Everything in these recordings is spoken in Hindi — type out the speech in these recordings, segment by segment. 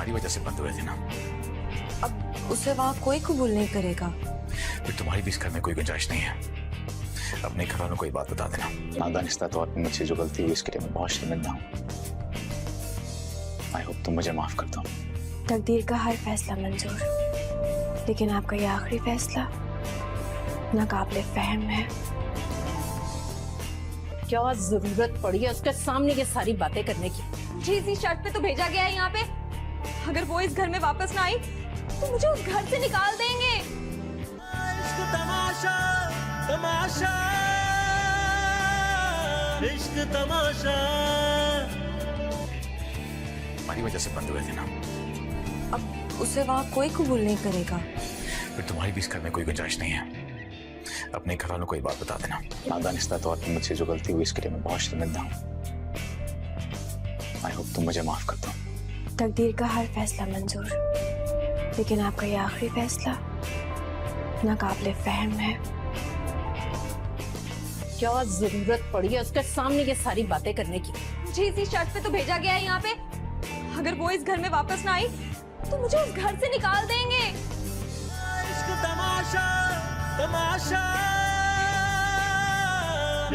तुम्हारी वजह से बंद हुए थे ना। अब उसे वहाँ कोई कबूल नहीं करेगा। फिर तुम्हारी भी इस घर में कोई गुंजाइश नहीं है। अपने घर वालों को ये बात बता देना। नादानिस्ता तौर पर मुझसे जो गलती हुई इसके लिए मैं बहुत शर्मिंदा हूँ। आई होप तुम मुझे माफ कर दो। तकदीर का हर फैसला मंजूर, लेकिन आपका ये आखिरी फैसला नाकाबिले फहम है। क्या जरूरत पड़ी है उसके सामने ये सारी बातें करने की? मुझे इसी शर्त पे तो भेजा गया है यहाँ पे। अगर वो इस घर में वापस ना आई तो मुझे उस घर से निकाल देंगे। इश्क तमाशा तमाशा इश्क तमाशा। तुम्हारी वजह से बंद हुए थे ना। अब उसे वहाँ कोई कबूल नहीं करेगा। फिर तुम्हारी भी इस घर में कोई गुंजाइश नहीं है। अपने घर वालों को ये बात बता देना। नादानिस्ता तौर पर मुझसे जो गलती हुई इसके लिए मैं बहुत शर्मिंदा हूँ। आई होप तुम मुझे माफ कर दो। तकदीर का हर फैसला मंजूर, लेकिन आपका ये आखिरी फैसला नाकाबिले फहम है। क्या जरूरत पड़ी है उसके सामने ये सारी बातें करने की? मुझे इसी शर्त पे तो भेजा गया है यहाँ पे। अगर वो इस घर में वापस ना आई तो मुझे उस घर से निकाल देंगे। इश्क तमाशा तमाशा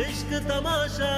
इश्क तमाशा।